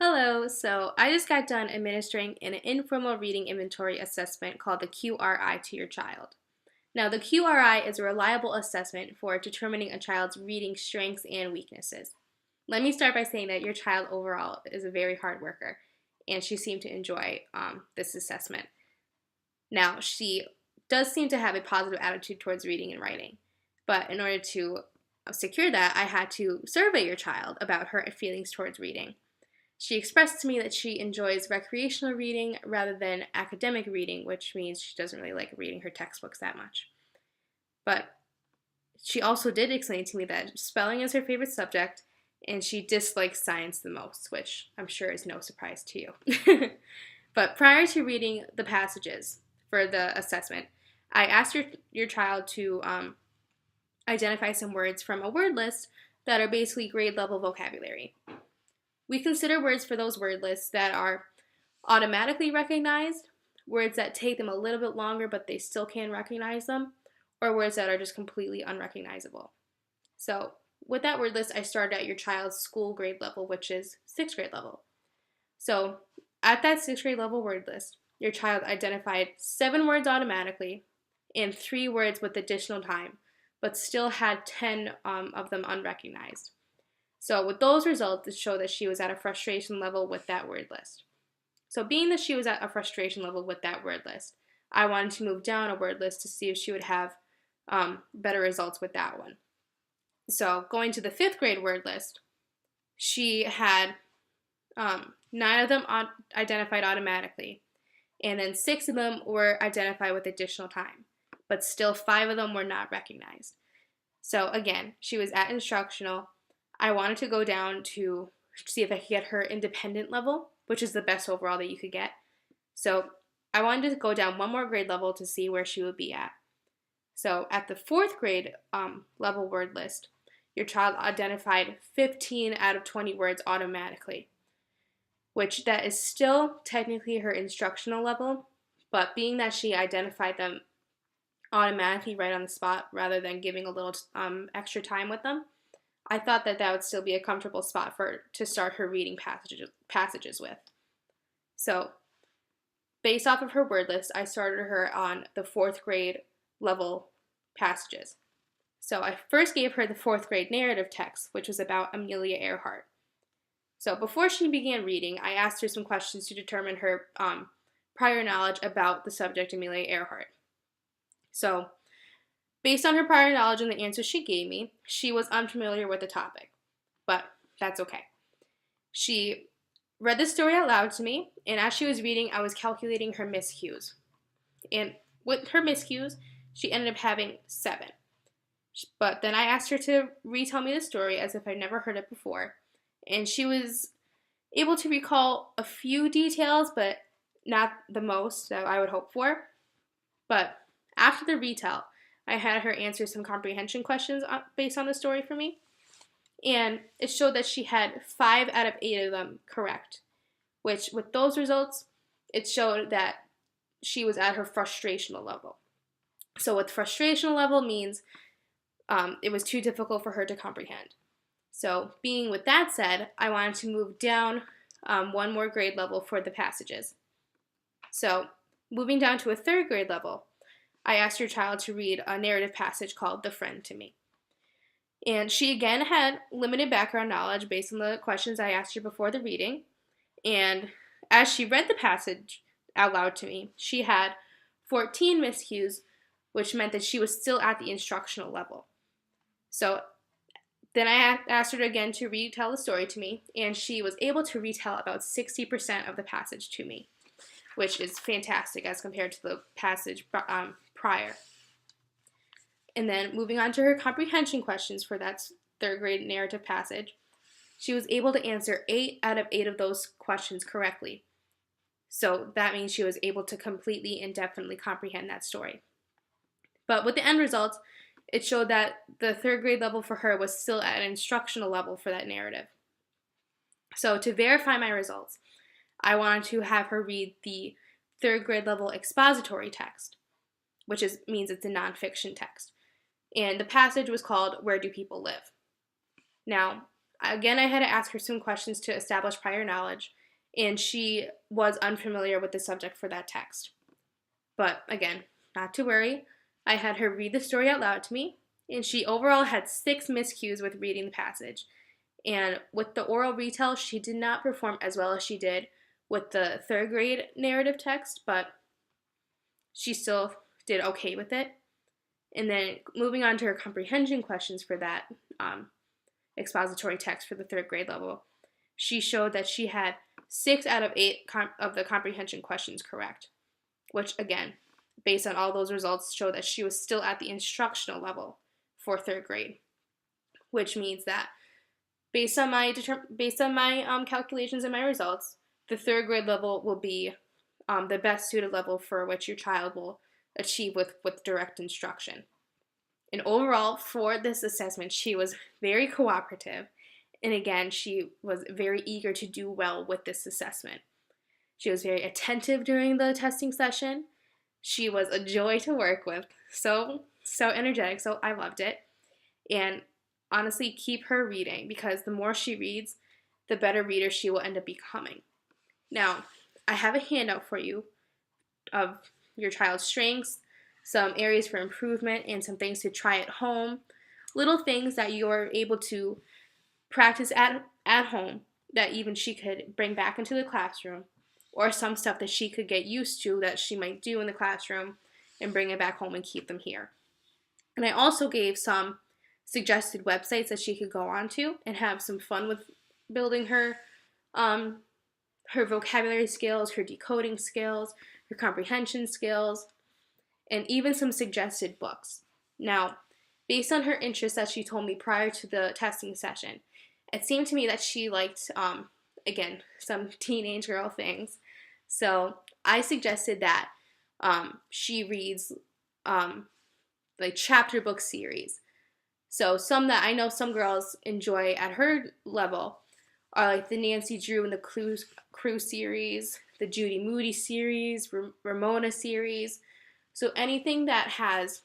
Hello, so I just got done administering an informal reading inventory assessment called the QRI to your child. Now, the QRI is a reliable assessment for determining a child's reading strengths and weaknesses. Let me start by saying that your child overall is a very hard worker, and she seemed to enjoy this assessment. Now, she does seem to have a positive attitude towards reading and writing, but in order to secure that, I had to survey your child about her feelings towards reading. She expressed to me that she enjoys recreational reading rather than academic reading, which means she doesn't really like reading her textbooks that much. But she also did explain to me that spelling is her favorite subject, and she dislikes science the most, which I'm sure is no surprise to you. But prior to reading the passages for the assessment, I asked your child to identify some words from a word list that are basically grade level vocabulary. We consider words for those word lists that are automatically recognized, words that take them a little bit longer but they still can recognize them, or words that are just completely unrecognizable. So with that word list, I started at your child's school grade level, which is 6th grade level. So at that 6th grade level word list, your child identified 7 words automatically and 3 words with additional time, but still had 10 of them unrecognized. So with those results, it showed that she was at a frustration level with that word list. So being that she was at a frustration level with that word list, I wanted to move down a word list to see if she would have better results with that one. So going to the 5th grade word list, she had 9 of them identified automatically, and then 6 of them were identified with additional time, but still 5 of them were not recognized. So again, she was at instructional. I wanted to go down to see if I could get her independent level, which is the best overall that you could get. So I wanted to go down one more grade level to see where she would be at. So at the 4th grade level word list, your child identified 15 out of 20 words automatically, which that is still technically her instructional level, but being that she identified them automatically right on the spot rather than giving a little extra time with them, I thought that would still be a comfortable spot for her to start her reading passages with. So, based off of her word list, I started her on the 4th grade level passages. So, I first gave her the 4th grade narrative text, which was about Amelia Earhart. So, before she began reading, I asked her some questions to determine her prior knowledge about the subject Amelia Earhart. So, based on her prior knowledge and the answers she gave me, she was unfamiliar with the topic, but that's okay. She read the story out loud to me, and as she was reading, I was calculating her miscues. And with her miscues, she ended up having 7. But then I asked her to retell me the story as if I'd never heard it before, and she was able to recall a few details, but not the most that I would hope for. But after the retell, I had her answer some comprehension questions based on the story for me, and it showed that she had 5 out of 8 of them correct, which with those results, it showed that she was at her frustrational level. So with frustrational level means it was too difficult for her to comprehend. So being with that said, I wanted to move down one more grade level for the passages. So moving down to a 3rd grade level, I asked your child to read a narrative passage called The Friend to Me. And she again had limited background knowledge based on the questions I asked her before the reading. And as she read the passage out loud to me, she had 14 miscues, which meant that she was still at the instructional level. So then I asked her again to retell the story to me, and she was able to retell about 60% of the passage to me, which is fantastic as compared to the passage prior. And then moving on to her comprehension questions for that 3rd grade narrative passage, she was able to answer 8 out of 8 of those questions correctly. So that means she was able to completely and definitely comprehend that story. But with the end results, it showed that the 3rd grade level for her was still at an instructional level for that narrative. So to verify my results, I wanted to have her read the 3rd grade level expository text, which means it's a nonfiction text. And the passage was called Where Do People Live? Now, Again, I had to ask her some questions to establish prior knowledge, and she was unfamiliar with the subject for that text. But again, not to worry. I had her read the story out loud to me, and she overall had 6 miscues with reading the passage. And with the oral retell, she did not perform as well as she did with the 3rd grade narrative text, but she still did okay with it. And then moving on to her comprehension questions for that expository text for the 3rd grade level, she showed that she had 6 out of 8 of the comprehension questions correct, which again, based on all those results, show that she was still at the instructional level for 3rd grade, which means that based on my calculations and my results, the 3rd grade level will be the best suited level for which your child will achieve with direct instruction. And overall, for this assessment, she was very cooperative. And again, she was very eager to do well with this assessment. She was very attentive during the testing session. She was a joy to work with. So energetic. So I loved it. And honestly, keep her reading, because the more she reads, the better reader she will end up becoming. Now, I have a handout for you of your child's strengths, some areas for improvement, and some things to try at home. Little things that you're able to practice at home that even she could bring back into the classroom, or some stuff that she could get used to that she might do in the classroom and bring it back home and keep them here. And I also gave some suggested websites that she could go on to and have some fun with building her vocabulary skills, her decoding skills, her comprehension skills, and even some suggested books. Now, based on her interests that she told me prior to the testing session, it seemed to me that she liked, again, some teenage girl things. So I suggested that she reads like chapter book series. So some that I know some girls enjoy at her level are like the Nancy Drew and the Crew series, the Judy Moody series, Ramona series. So anything that has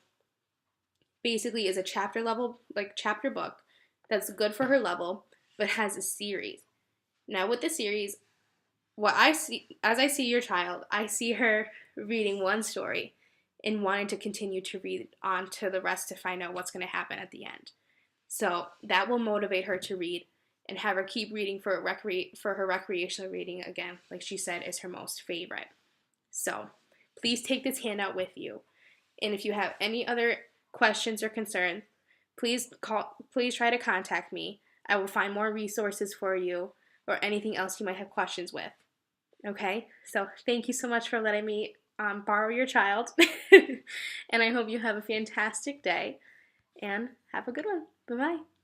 basically is a chapter level, like chapter book, that's good for her level, but has a series. Now with the series, what I see, as I see your child, I see her reading one story and wanting to continue to read on to the rest to find out what's going to happen at the end. So that will motivate her to read and have her keep reading for her recreational reading, again, like she said, is her most favorite. So please take this handout with you. And if you have any other questions or concerns, please try to contact me. I will find more resources for you or anything else you might have questions with. Okay? So thank you so much for letting me borrow your child. And I hope you have a fantastic day and have a good one. Bye-bye.